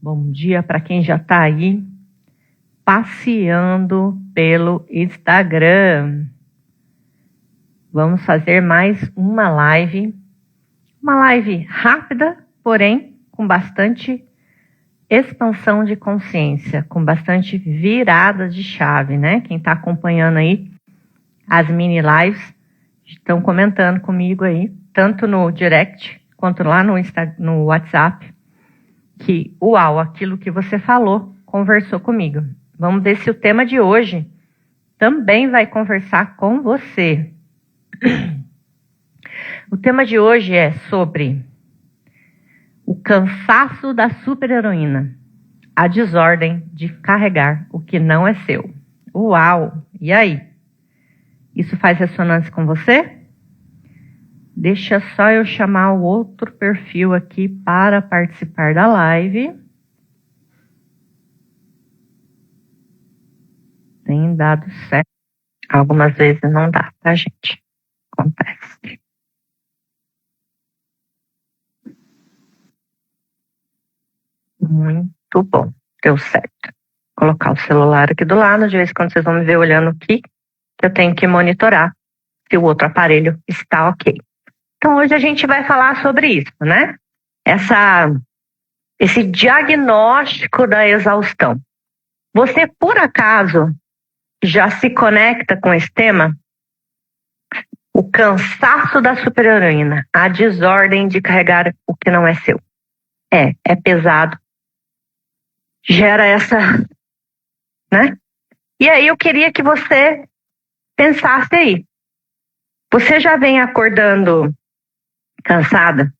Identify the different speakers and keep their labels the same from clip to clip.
Speaker 1: Bom dia para quem já está aí passeando pelo Instagram. Vamos fazer mais uma live rápida, porém com bastante expansão de consciência, com bastante virada de chave, né? Quem está acompanhando aí as mini lives estão comentando comigo aí, tanto no direct quanto lá no WhatsApp, que uau, aquilo que você falou, conversou comigo. Vamos ver se o tema de hoje também vai conversar com você. O tema de hoje é sobre o cansaço da super-heroína, a desordem de carregar o que não é seu. Uau! E aí? Isso faz ressonância com você? Deixa só eu chamar o outro perfil aqui para participar da live. Tem dado certo. Algumas vezes não dá, tá, gente? Acontece. Muito bom. Deu certo. Vou colocar o celular aqui do lado. De vez em quando vocês vão me ver olhando aqui, que eu tenho que monitorar se o outro aparelho está ok. Então, hoje a gente vai falar sobre isso, né? Esse diagnóstico da exaustão. Você, por acaso, já se conecta com esse tema? O cansaço da super-heroína, a desordem de carregar o que não é seu. É pesado. Gera essa, né? E aí eu queria que você pensasse aí. Você já vem acordando cansada?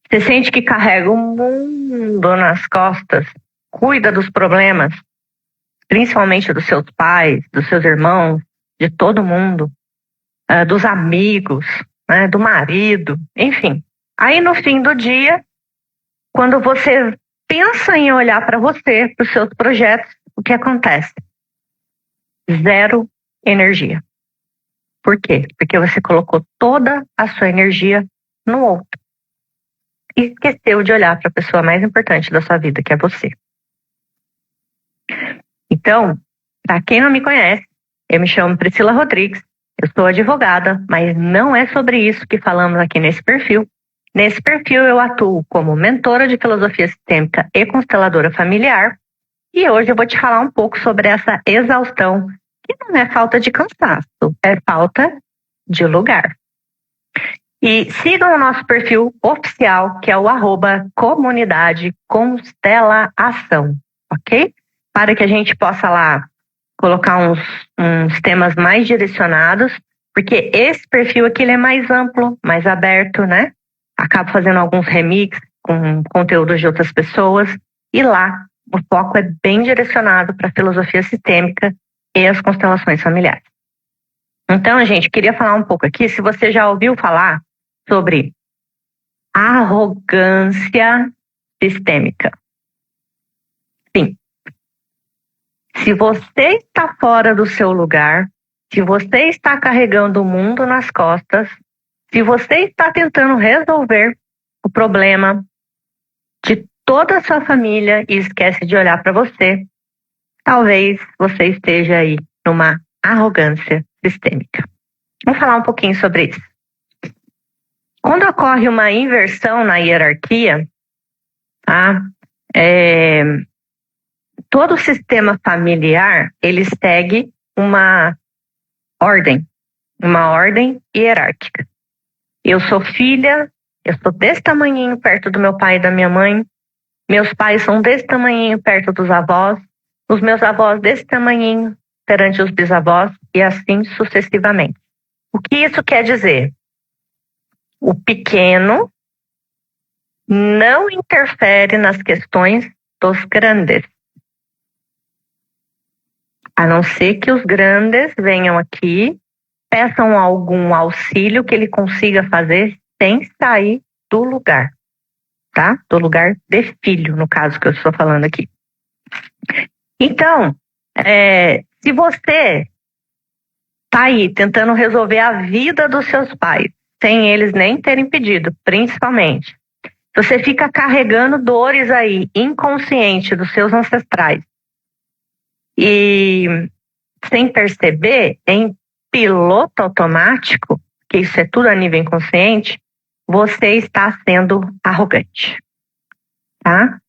Speaker 1: Você sente que carrega o mundo nas costas? Cuida dos problemas, principalmente dos seus pais, dos seus irmãos, de todo mundo, dos amigos, né, do marido, enfim. Aí no fim do dia, quando você pensa em olhar para você, para os seus projetos, o que acontece? Zero energia. Por quê? Porque você colocou toda a sua energia no outro. E esqueceu de olhar para a pessoa mais importante da sua vida, que é você. Então, para quem não me conhece, eu me chamo Priscila Rodrigues, eu sou advogada, mas não é sobre isso que falamos aqui nesse perfil. Nesse perfil eu atuo como mentora de filosofia sistêmica e consteladora familiar, e hoje eu vou te falar um pouco sobre essa exaustão, que não é falta de cansaço, é falta de lugar. E sigam o nosso perfil oficial, que é o @comunidade constelação, ok? Para que a gente possa lá colocar uns temas mais direcionados, porque esse perfil aqui ele é mais amplo, mais aberto, né? Acabo fazendo alguns remixes com conteúdos de outras pessoas, e lá o foco é bem direcionado para a filosofia sistêmica e as constelações familiares. Então, gente, queria falar um pouco aqui, se você já ouviu falar sobre arrogância sistêmica. Sim. Se você está fora do seu lugar, se você está carregando o mundo nas costas, se você está tentando resolver o problema de toda a sua família e esquece de olhar para você, talvez você esteja aí numa arrogância sistêmica. Vamos falar um pouquinho sobre isso. Quando ocorre uma inversão na hierarquia, tá? Todo o sistema familiar, ele segue uma ordem hierárquica. Eu sou filha, eu sou desse tamanhinho perto do meu pai e da minha mãe, meus pais são desse tamanhinho perto dos avós, os meus avós desse tamanhinho perante os bisavós, e assim sucessivamente. O que isso quer dizer? O pequeno não interfere nas questões dos grandes. A não ser que os grandes venham aqui, peçam algum auxílio que ele consiga fazer sem sair do lugar, tá? Do lugar de filho, no caso que eu estou falando aqui. Então, se você tá aí tentando resolver a vida dos seus pais, sem eles nem terem pedido, principalmente, Você fica carregando dores aí, inconsciente dos seus ancestrais. E sem perceber, em piloto automático, que isso é tudo a nível inconsciente, você está sendo arrogante, tá?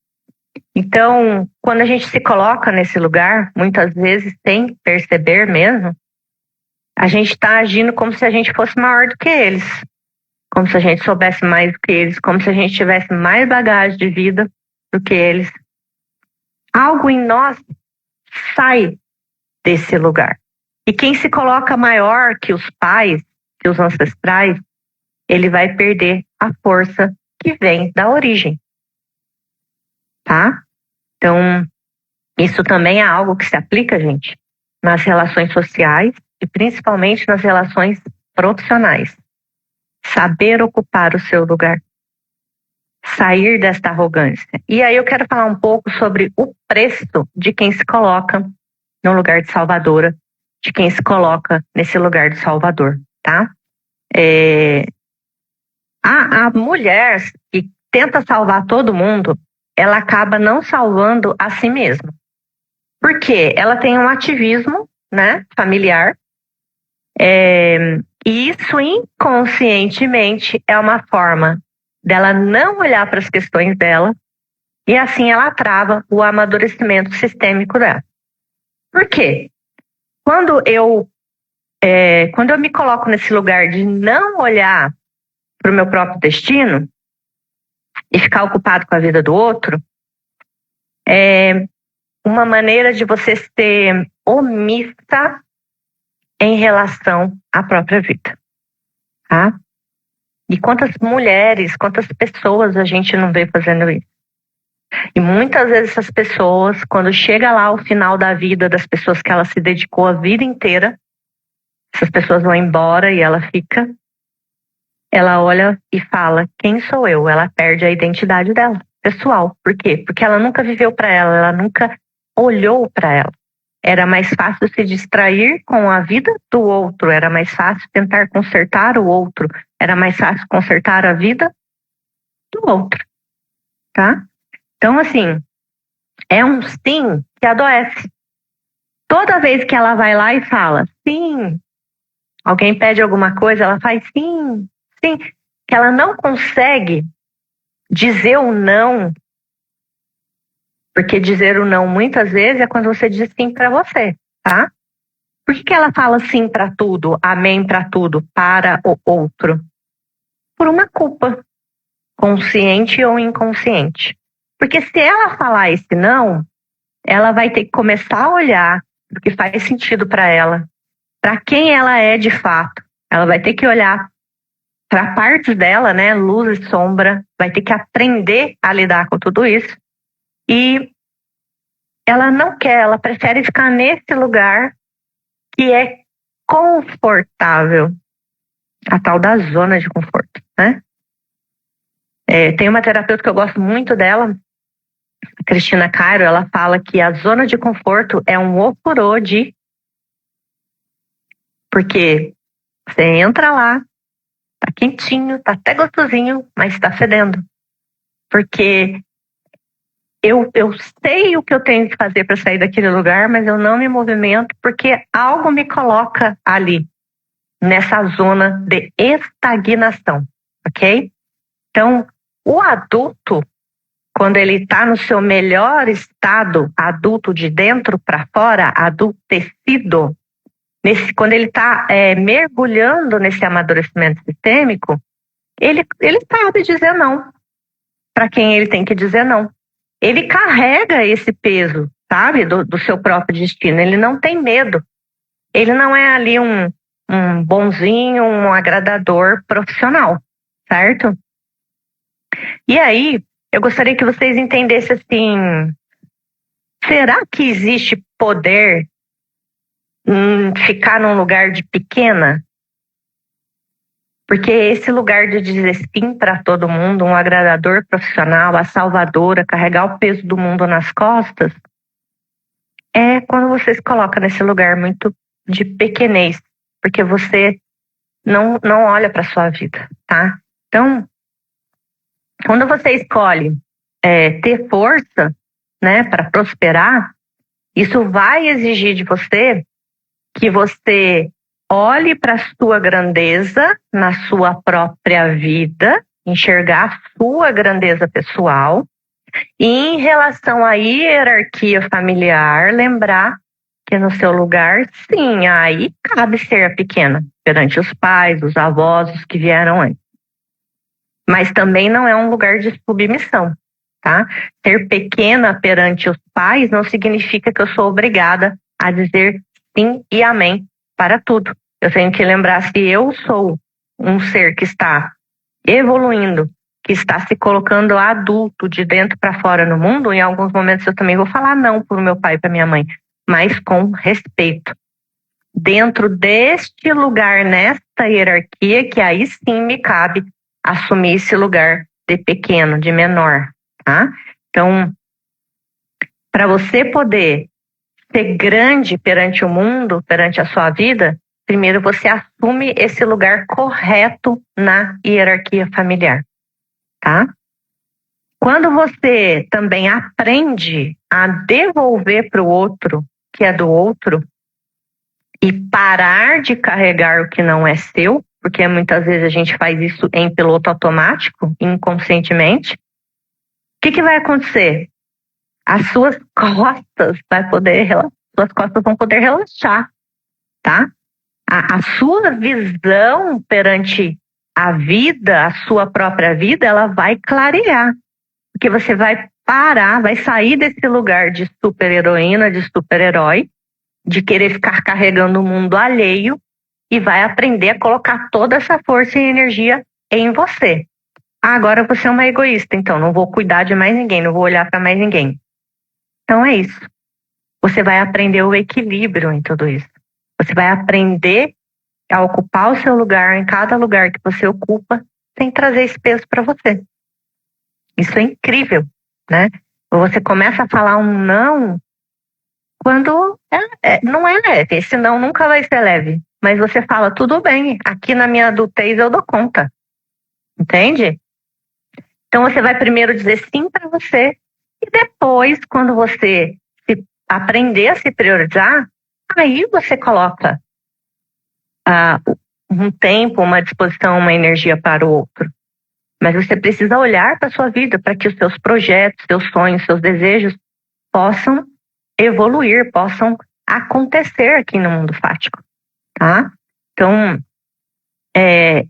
Speaker 1: Então, quando a gente se coloca nesse lugar, muitas vezes sem perceber mesmo, a gente está agindo como se a gente fosse maior do que eles, como se a gente soubesse mais do que eles, como se a gente tivesse mais bagagem de vida do que eles. Algo em nós sai desse lugar. E quem se coloca maior que os pais, que os ancestrais, ele vai perder a força que vem da origem, tá? Então, isso também é algo que se aplica, gente, nas relações sociais e principalmente nas relações profissionais. Saber ocupar o seu lugar. Sair desta arrogância. E aí eu quero falar um pouco sobre o preço de quem se coloca no lugar de salvadora, de quem se coloca nesse lugar de salvador, tá? A mulher que tenta salvar todo mundo, ela acaba não salvando a si mesma. Por quê? Ela tem um ativismo, né, familiar, e isso inconscientemente é uma forma dela não olhar para as questões dela e assim ela trava o amadurecimento sistêmico dela. Por quê? Quando eu me coloco nesse lugar de não olhar para o meu próprio destino e ficar ocupado com a vida do outro, é uma maneira de você ser omissa em relação à própria vida, tá? E quantas mulheres, quantas pessoas a gente não vê fazendo isso? E muitas vezes essas pessoas, quando chega lá o final da vida das pessoas que ela se dedicou a vida inteira, essas pessoas vão embora e ela fica, ela olha e fala, quem sou eu? Ela perde a identidade dela, pessoal. Por quê? Porque ela nunca viveu para ela nunca olhou para ela. Era mais fácil se distrair com a vida do outro, era mais fácil tentar consertar o outro, era mais fácil consertar a vida do outro, tá? Então, assim, é um sim que adoece. Toda vez que ela vai lá e fala sim, alguém pede alguma coisa, ela faz sim, sim, que ela não consegue dizer o não, porque dizer o não muitas vezes é quando você diz sim para você, tá? Por que ela fala sim para tudo, amém para tudo, para o outro? Por uma culpa, consciente ou inconsciente. Porque se ela falar esse não, ela vai ter que começar a olhar o que faz sentido para ela, para quem ela é de fato. Ela vai ter que olhar para partes dela, né, luz e sombra, vai ter que aprender a lidar com tudo isso. E ela não quer, ela prefere ficar nesse lugar que é confortável, a tal da zona de conforto, né? Tem uma terapeuta que eu gosto muito dela, a Cristina Cairo, ela fala que a zona de conforto é um oporô de... Porque você entra lá, tá quentinho, tá até gostosinho, mas tá fedendo. Porque eu sei o que eu tenho que fazer para sair daquele lugar, mas eu não me movimento porque algo me coloca ali, nessa zona de estagnação, ok? Então, o adulto, quando ele está no seu melhor estado, adulto de dentro para fora, adultecido, quando ele está mergulhando nesse amadurecimento sistêmico, ele sabe dizer não para quem ele tem que dizer não. Ele carrega esse peso, sabe, do seu próprio destino. Ele não tem medo. Ele não é ali um bonzinho, um agradador profissional, certo? E aí, eu gostaria que vocês entendessem assim, será que existe poder em ficar num lugar de pequena? Porque esse lugar de dizer sim para todo mundo, um agradador profissional, a salvadora, carregar o peso do mundo nas costas, é quando você se coloca nesse lugar muito de pequenez, porque você não olha para sua vida, tá? Então, Quando você escolhe ter força, né, para prosperar, isso vai exigir de você que você olhe para a sua grandeza na sua própria vida, enxergar a sua grandeza pessoal e em relação à hierarquia familiar, lembrar que no seu lugar, sim, aí cabe ser pequena perante os pais, os avós, os que vieram antes. Mas também não é um lugar de submissão, tá? Ser pequena perante os pais não significa que eu sou obrigada a dizer sim e amém para tudo. Eu tenho que lembrar, se eu sou um ser que está evoluindo, que está se colocando adulto de dentro para fora no mundo, em alguns momentos eu também vou falar não para o meu pai e para minha mãe, mas com respeito. Dentro deste lugar, nesta hierarquia, que aí sim me cabe assumir esse lugar de pequeno, de menor, tá? Então, para você poder ser grande perante o mundo, perante a sua vida, primeiro você assume esse lugar correto na hierarquia familiar, tá? Quando você também aprende a devolver para o outro, que é do outro, e parar de carregar o que não é seu, porque muitas vezes a gente faz isso em piloto automático, inconscientemente, o que vai acontecer? As suas costas suas costas vão poder relaxar, tá? A sua visão perante a vida, a sua própria vida, ela vai clarear, porque você vai parar, vai sair desse lugar de super-heroína, de super-herói, de querer ficar carregando o mundo alheio e vai aprender a colocar toda essa força e energia em você. Agora você é uma egoísta, então não vou cuidar de mais ninguém, não vou olhar para mais ninguém. Então é isso. Você vai aprender o equilíbrio em tudo isso. Você vai aprender a ocupar o seu lugar em cada lugar que você ocupa, sem trazer esse peso para você. Isso é incrível, né? Você começa a falar um não quando não é leve. Esse não nunca vai ser leve. Mas você fala, tudo bem, aqui na minha adultez eu dou conta. Entende? Então você vai primeiro dizer sim para você e depois, quando você aprender a se priorizar, aí você coloca um tempo, uma disposição, uma energia para o outro. Mas você precisa olhar para a sua vida para que os seus projetos, seus sonhos, seus desejos possam evoluir, possam acontecer aqui no mundo fático, tá? Então,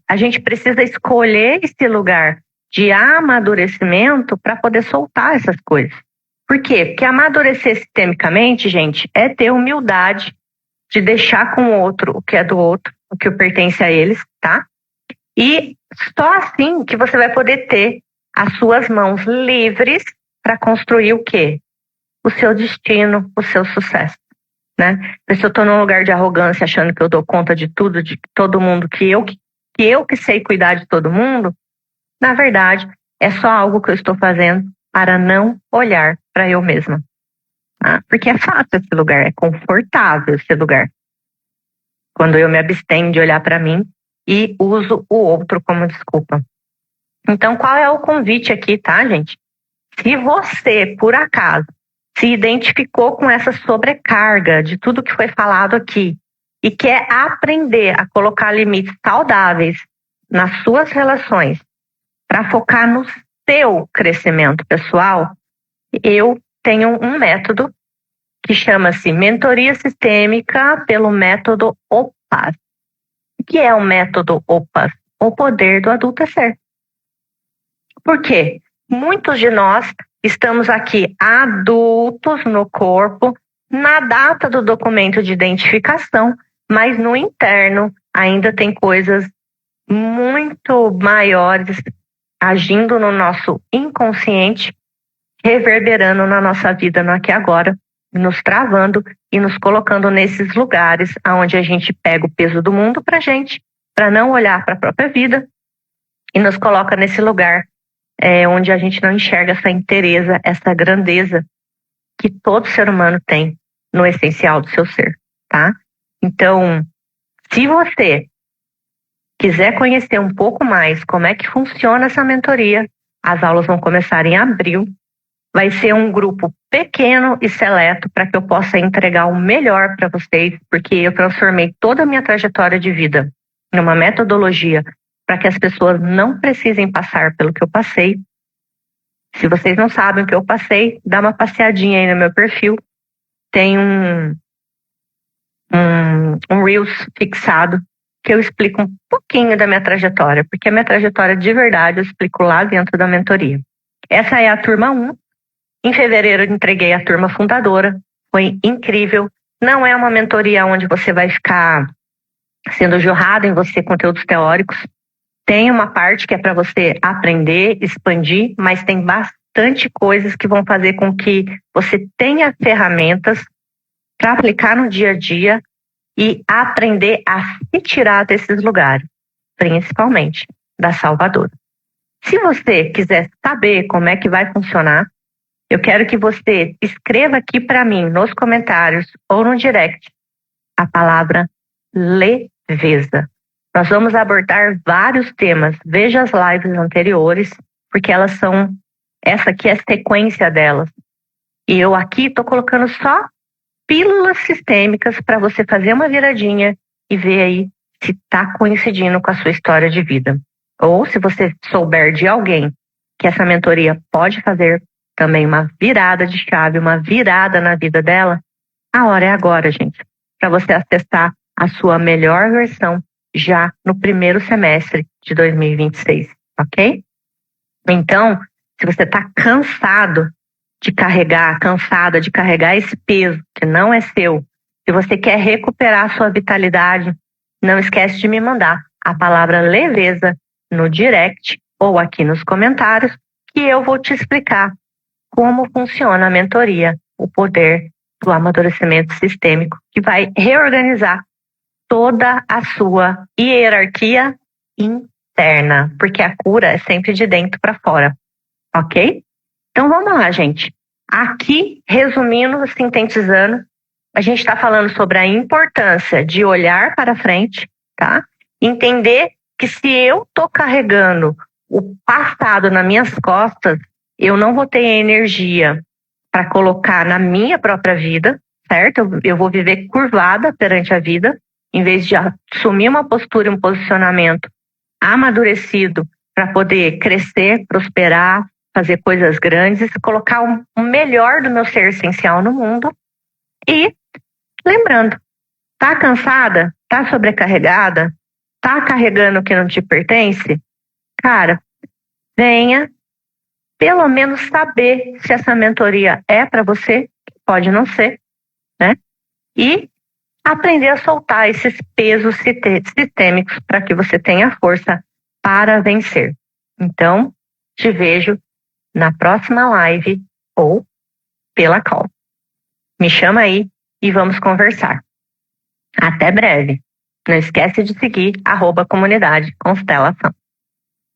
Speaker 1: a gente precisa escolher esse lugar de amadurecimento para poder soltar essas coisas. Por quê? Porque amadurecer sistemicamente, gente, é ter humildade de deixar com o outro o que é do outro, o que pertence a eles, tá? E só assim que você vai poder ter as suas mãos livres para construir o quê? O seu destino, o seu sucesso, né? Se eu estou num lugar de arrogância, achando que eu dou conta de tudo, de todo mundo, que eu que sei cuidar de todo mundo, na verdade, é só algo que eu estou fazendo para não olhar para eu mesma. Tá? Porque é fácil esse lugar, é confortável esse lugar. Quando eu me abstenho de olhar para mim e uso o outro como desculpa. Então, qual é o convite aqui, tá, gente? Se você, por acaso, se identificou com essa sobrecarga de tudo que foi falado aqui e quer aprender a colocar limites saudáveis nas suas relações para focar no seu crescimento pessoal, eu tenho um método que chama-se Mentoria Sistêmica pelo método OPAS. O que é o método OPAS? O poder do adulto é ser. Por quê? Muitos de nós estamos aqui adultos no corpo, na data do documento de identificação, mas no interno ainda tem coisas muito maiores agindo no nosso inconsciente, reverberando na nossa vida no aqui e agora, nos travando e nos colocando nesses lugares onde a gente pega o peso do mundo pra gente, para não olhar para a própria vida, e nos coloca nesse lugar onde a gente não enxerga essa inteireza, essa grandeza que todo ser humano tem no essencial do seu ser, tá? Então, se você quiser conhecer um pouco mais como é que funciona essa mentoria, As aulas vão começar em abril. Vai ser um grupo pequeno e seleto para que eu possa entregar o melhor para vocês, porque eu transformei toda a minha trajetória de vida numa metodologia para que as pessoas não precisem passar pelo que eu passei. Se vocês não sabem o que eu passei, dá uma passeadinha aí no meu perfil. Tem um Reels fixado que eu explico um pouquinho da minha trajetória, porque a minha trajetória de verdade eu explico lá dentro da mentoria. Essa é a turma 1. Em fevereiro eu entreguei a turma fundadora. Foi incrível. Não é uma mentoria onde você vai ficar sendo jorrado em você conteúdos teóricos. Tem uma parte que é para você aprender, expandir, mas tem bastante coisas que vão fazer com que você tenha ferramentas para aplicar no dia a dia e aprender a se tirar desses lugares, principalmente da Salvador. Se você quiser saber como é que vai funcionar, eu quero que você escreva aqui para mim nos comentários ou no direct a palavra leveza. Nós vamos abordar vários temas. Veja as lives anteriores, porque elas são... Essa aqui é a sequência delas. E eu aqui estou colocando só pílulas sistêmicas para você fazer uma viradinha e ver aí se está coincidindo com a sua história de vida. Ou se você souber de alguém que essa mentoria pode fazer também uma virada de chave, uma virada na vida dela, a hora é agora, gente, para você acessar a sua melhor versão já no primeiro semestre de 2026, ok? Então, se você está cansada de carregar esse peso que não é seu, se você quer recuperar a sua vitalidade, não esquece de me mandar a palavra leveza no direct ou aqui nos comentários, que eu vou te explicar como funciona a mentoria, o poder do amadurecimento sistêmico, que vai reorganizar toda a sua hierarquia interna, porque a cura é sempre de dentro para fora, ok? Então vamos lá, gente. Aqui, resumindo, sintetizando, a gente está falando sobre a importância de olhar para frente, tá? Entender que se eu estou carregando o passado nas minhas costas, eu não vou ter energia para colocar na minha própria vida, certo? Eu vou viver curvada perante a vida, em vez de assumir uma postura e um posicionamento amadurecido para poder crescer, prosperar, fazer coisas grandes, colocar o melhor do meu ser essencial no mundo. E lembrando, tá cansada? Tá sobrecarregada? Tá carregando o que não te pertence? Cara, venha pelo menos saber se essa mentoria é para você, pode não ser, né? E aprender a soltar esses pesos sistêmicos para que você tenha força para vencer. Então, te vejo na próxima live ou pela call. Me chama aí e vamos conversar. Até breve. Não esquece de seguir @comunidade Constelação.